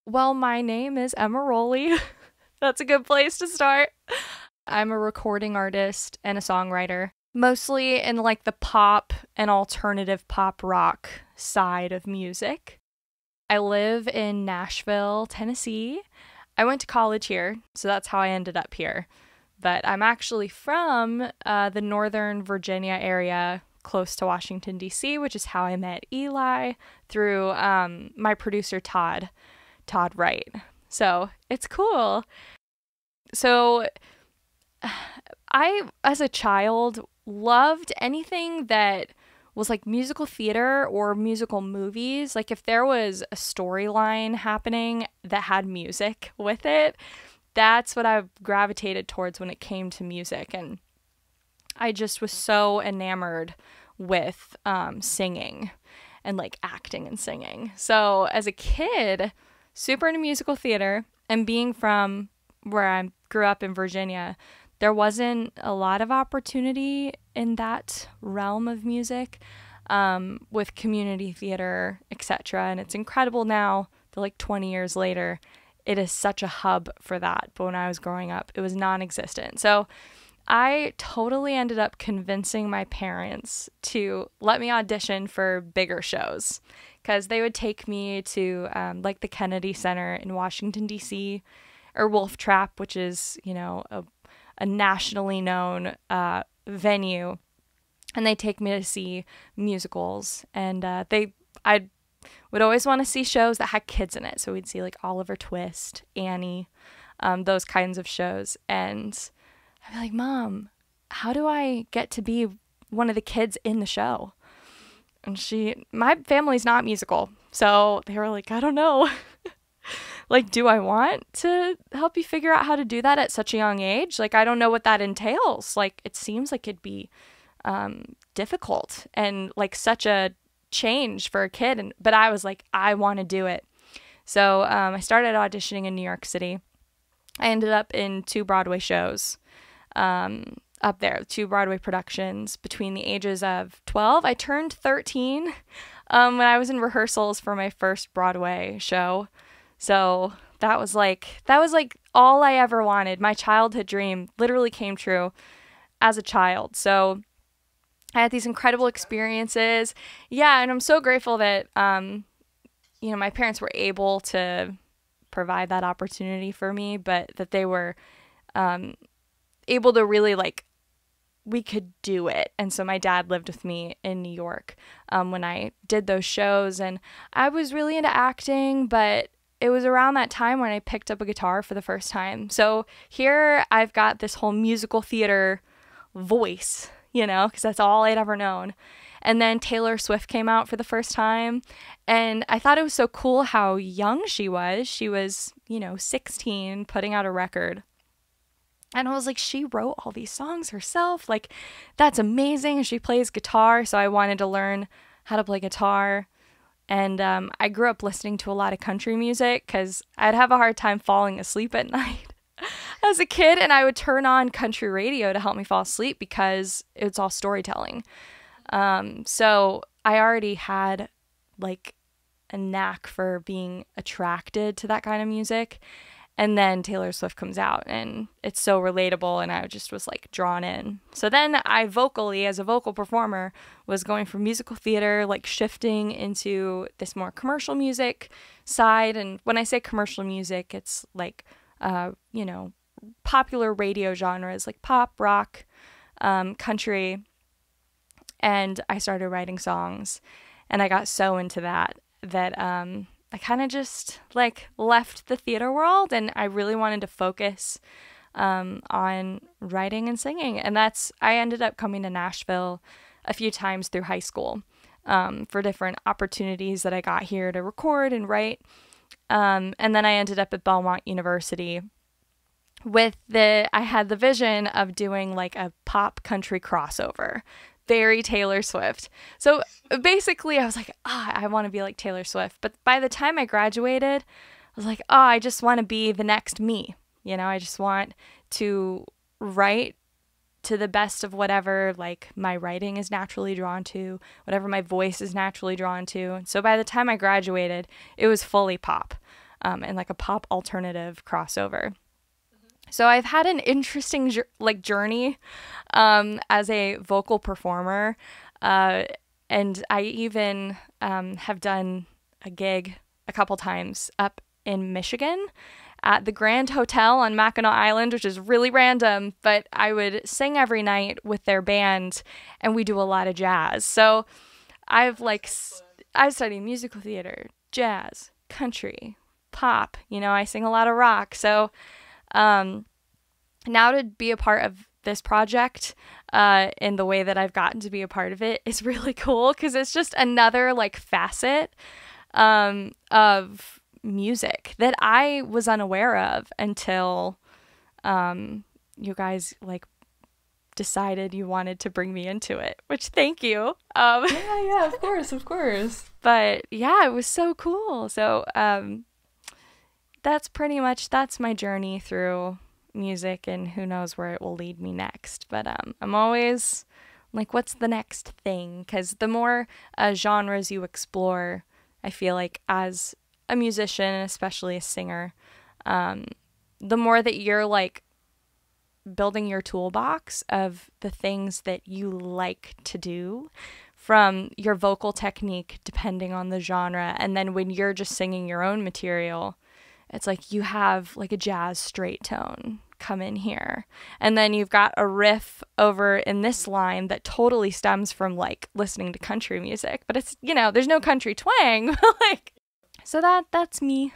Well, my name is Emma Rowley. That's a good place to start. I'm a recording artist and a songwriter, mostly in like the pop and alternative pop rock side of music. I live in Nashville, Tennessee. I went to college here, so that's how I ended up here. But I'm actually from the Northern Virginia area, close to Washington, D.C., which is how I met Eli through my producer, Todd Wright. So it's cool. So I, as a child, loved anything that was like musical theater or musical movies. Like if there was a storyline happening that had music with it, that's what I gravitated towards when it came to music. And I just was so enamored with singing and like acting and singing. So as a kid, super into musical theater, and being from where I grew up in Virginia, there wasn't a lot of opportunity in that realm of music with community theater, etc. And it's incredible now that like 20 years later, it is such a hub for that. But when I was growing up, it was non-existent. So I totally ended up convincing my parents to let me audition for bigger shows because they would take me to like the Kennedy Center in Washington, D.C., or Wolf Trap, which is, a nationally known venue. And they take me to see musicals. And I would always want to see shows that had kids in it. So we'd see like Oliver Twist, Annie, those kinds of shows. And I'd be like, Mom, how do I get to be one of the kids in the show? And my family's not musical. So they were like, I don't know. Like, do I want to help you figure out how to do that at such a young age? Like, I don't know what that entails. Like, it seems like it'd be difficult and like such a change for a kid. But I was like, I want to do it. So I started auditioning in New York City. I ended up in 2 Broadway shows up there, 2 Broadway productions between the ages of 12. I turned 13 when I was in rehearsals for my first Broadway show. So that was like all I ever wanted. My childhood dream literally came true as a child. So I had these incredible experiences. Yeah, and I'm so grateful that my parents were able to provide that opportunity for me, but that they were able to really we could do it. And so my dad lived with me in New York when I did those shows, and I was really into acting, but it was around that time when I picked up a guitar for the first time. So here I've got this whole musical theater voice, because that's all I'd ever known. And then Taylor Swift came out for the first time, and I thought it was so cool how young she was. She was, 16, putting out a record. And I was like, she wrote all these songs herself. Like, that's amazing. She plays guitar, so I wanted to learn how to play guitar. And I grew up listening to a lot of country music because I'd have a hard time falling asleep at night as a kid. And I would turn on country radio to help me fall asleep because it's all storytelling. So I already had like a knack for being attracted to that kind of music. And then Taylor Swift comes out and it's so relatable, and I just was like drawn in. So then I vocally, as a vocal performer, was going from musical theater, like shifting into this more commercial music side. And when I say commercial music, it's like, popular radio genres like pop, rock, country. And I started writing songs, and I got so into that I kind of just left the theater world, and I really wanted to focus on writing and singing. And I ended up coming to Nashville a few times through high school for different opportunities that I got here to record and write. And then I ended up at Belmont University I had the vision of doing like a pop country crossover. Very Taylor Swift. So basically I was like, I want to be like Taylor Swift. But by the time I graduated, I was like, I just want to be the next me. I just want to write to the best of whatever my writing is naturally drawn to, whatever my voice is naturally drawn to. And so by the time I graduated, it was fully pop. and like a pop alternative crossover. So I've had an interesting journey as a vocal performer, and I even have done a gig a couple times up in Michigan at the Grand Hotel on Mackinac Island, which is really random, but I would sing every night with their band, and we do a lot of jazz. So I've studied musical theater, jazz, country, pop. I sing a lot of rock. So now to be a part of this project in the way that I've gotten to be a part of it is really cool, because it's just another like facet of music that I was unaware of until you guys like decided you wanted to bring me into it, which thank you. Yeah, of course. But yeah, it was so cool. So that's my journey through music, and who knows where it will lead me next. But I'm always like, what's the next thing? Because the more genres you explore, I feel like as a musician, especially a singer, the more that you're like building your toolbox of the things that you like to do, from your vocal technique depending on the genre, and then when you're just singing your own material, it's like you have like a jazz straight tone come in here, and then you've got a riff over in this line that totally stems from like listening to country music, but it's, there's no country twang. So that's me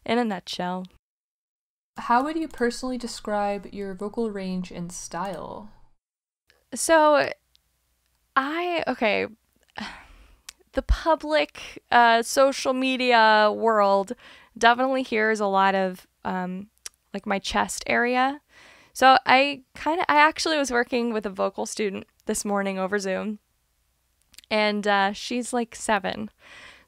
in a nutshell. How would you personally describe your vocal range and style? So the public social media world definitely hears a lot of like my chest area. So I actually was working with a vocal student this morning over Zoom, and she's like 7.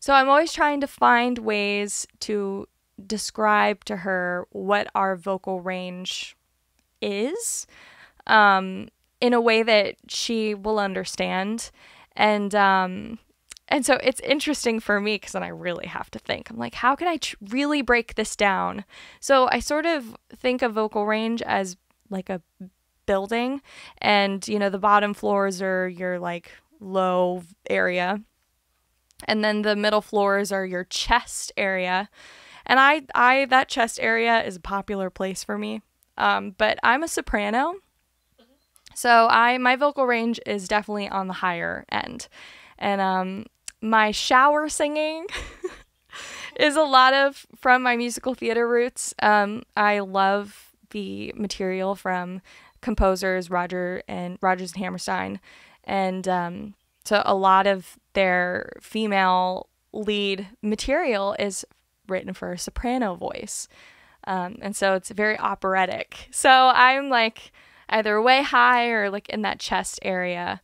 So I'm always trying to find ways to describe to her what our vocal range is, in a way that she will understand. And so it's interesting for me, because then I really have to think. I'm like, how can I really break this down? So I sort of think of vocal range as like a building, and the bottom floors are your like low area, and then the middle floors are your chest area. And I that chest area is a popular place for me. But I'm a soprano, so my vocal range is definitely on the higher end. And my shower singing is a lot of from my musical theater roots. I love the material from composers Rodgers and Hammerstein, and so a lot of their female lead material is written for a soprano voice, and so it's very operatic. So I'm like either way high or like in that chest area.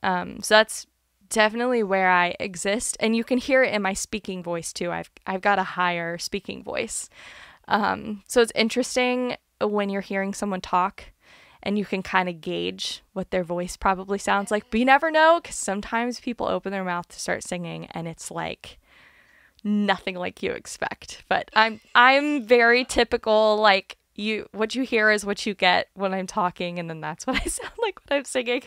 So that's definitely where I exist, and you can hear it in my speaking voice too. I've got a higher speaking voice, so it's interesting when you're hearing someone talk, and you can kind of gauge what their voice probably sounds like. But you never know, because sometimes people open their mouth to start singing, and it's like nothing like you expect. But I'm very typical, like what you hear is what you get when I'm talking, and then that's what I sound like when I'm singing.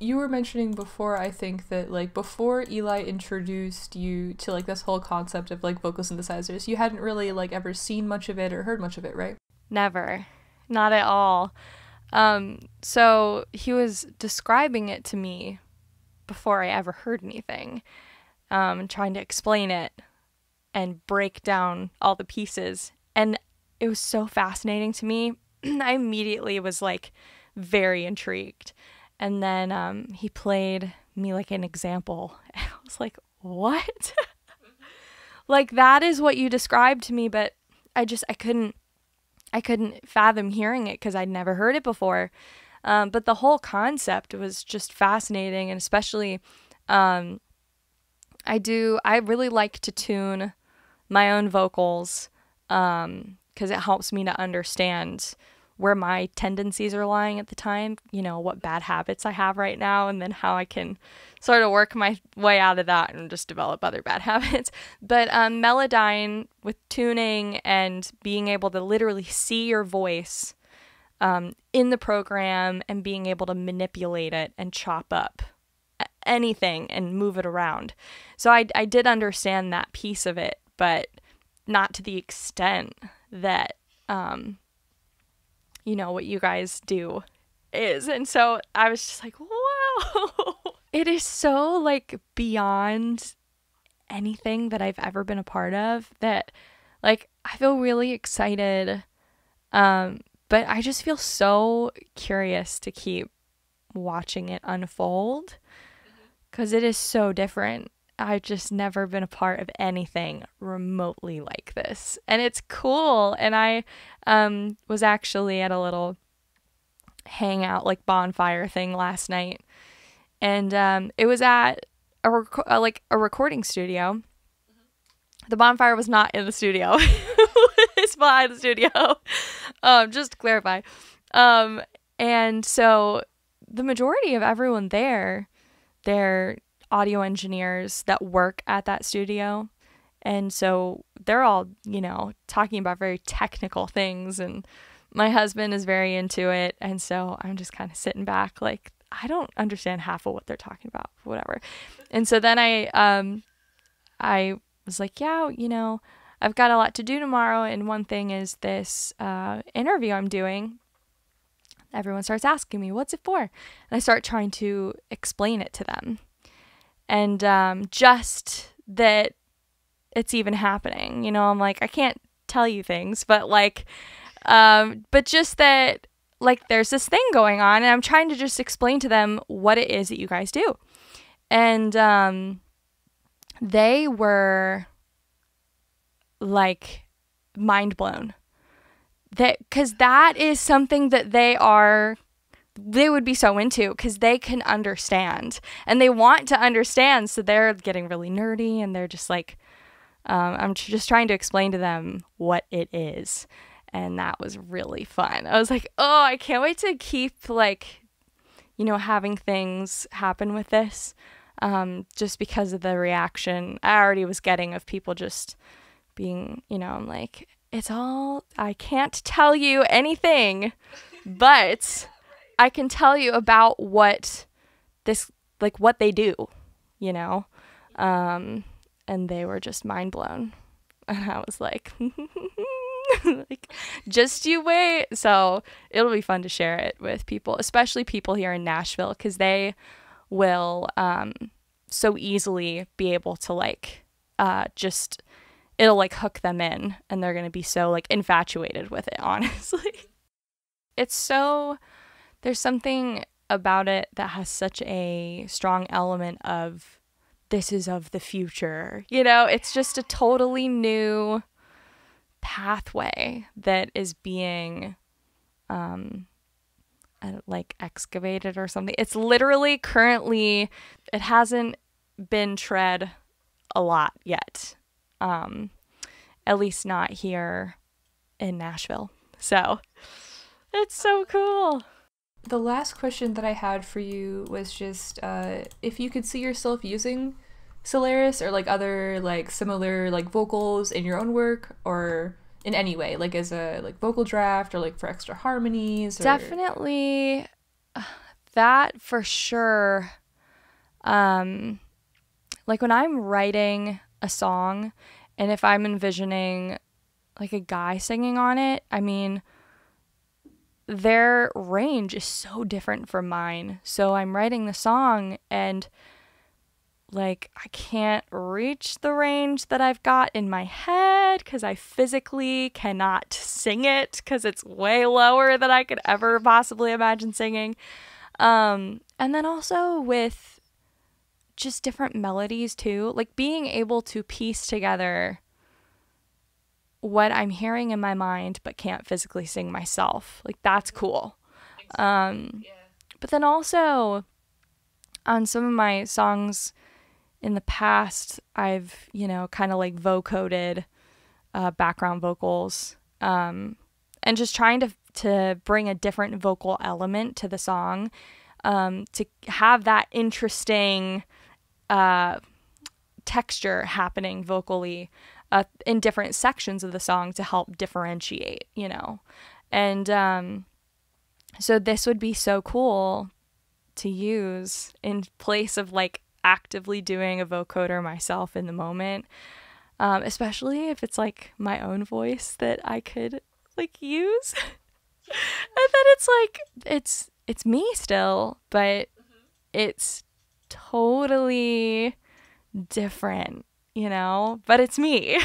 You were mentioning before, I think, that like before Eli introduced you to like this whole concept of like vocal synthesizers, you hadn't really like ever seen much of it or heard much of it, right? Never. Not at all. So he was describing it to me before I ever heard anything, trying to explain it and break down all the pieces. And it was so fascinating to me. I immediately was like very intrigued. And then he played me like an example. And I was like, what? Like, that is what you described to me, but I couldn't fathom hearing it because I'd never heard it before. But the whole concept was just fascinating, and especially I really like to tune my own vocals because it helps me to understand where my tendencies are lying at the time, you know, what bad habits I have right now, and then how I can sort of work my way out of that and just develop other bad habits. But Melodyne, with tuning and being able to literally see your voice in the program and being able to manipulate it and chop up anything and move it around. So I did understand that piece of it, but not to the extent that you know, what you guys do is. And so I was just like, whoa. It is so like beyond anything that I've ever been a part of that like I feel really excited. But I just feel so curious to keep watching it unfold because it is so different. I've just never been a part of anything remotely like this. And it's cool. And I was actually at a little hangout, like bonfire thing last night. And it was at a recording studio. The bonfire was not in the studio. It's behind the studio. Just to clarify. And so the majority of everyone there, they're audio engineers that work at that studio. And so they're all, you know, talking about very technical things. And my husband is very into it. And so I'm just kind of sitting back like, I don't understand half of what they're talking about, whatever. And so then I was like, yeah, you know, I've got a lot to do tomorrow. And one thing is this interview I'm doing. Everyone starts asking me, what's it for? And I start trying to explain it to them. And just that it's even happening, you know, I'm like, I can't tell you things, but like, but just that, like, there's this thing going on, and I'm trying to just explain to them what it is that you guys do. And they were like mind blown. Because that is something that they would be so into because they can understand and they want to understand. So they're getting really nerdy and they're just like, I'm just trying to explain to them what it is. And that was really fun. I was like, oh, I can't wait to keep like, you know, having things happen with this. Just because of the reaction I already was getting of people just being, you know, I'm like, I can't tell you anything, but I can tell you about what they do, you know? And they were just mind blown. And I was like, like, just you wait. So it'll be fun to share it with people, especially people here in Nashville, because they will so easily be able to like it'll like hook them in, and they're going to be so like infatuated with it, honestly. There's something about it that has such a strong element of this is of the future. You know, it's just a totally new pathway that is being like excavated or something. It's literally currently, it hasn't been tread a lot yet. At least not here in Nashville. So it's so cool. The last question that I had for you was just if you could see yourself using Solaris or like other like similar like vocals in your own work or in any way, like as a like vocal draft or like for extra harmonies. Or... Definitely that for sure. Like when I'm writing a song and if I'm envisioning like a guy singing on it, I mean, their range is so different from mine. So I'm writing the song and like I can't reach the range that I've got in my head because I physically cannot sing it because it's way lower than I could ever possibly imagine singing. And then also with just different melodies too, like being able to piece together what I'm hearing in my mind but can't physically sing myself. Like that's cool. Exactly. But then also on some of my songs in the past, I've, you know, kind of like vocoded background vocals and just trying to to bring a different vocal element to the song, to have that interesting texture happening vocally in different sections of the song to help differentiate, you know. And so this would be so cool to use in place of like actively doing a vocoder myself in the moment, especially if it's like my own voice that I could like use. And then it's like it's me still, but it's totally different, you know, but it's me.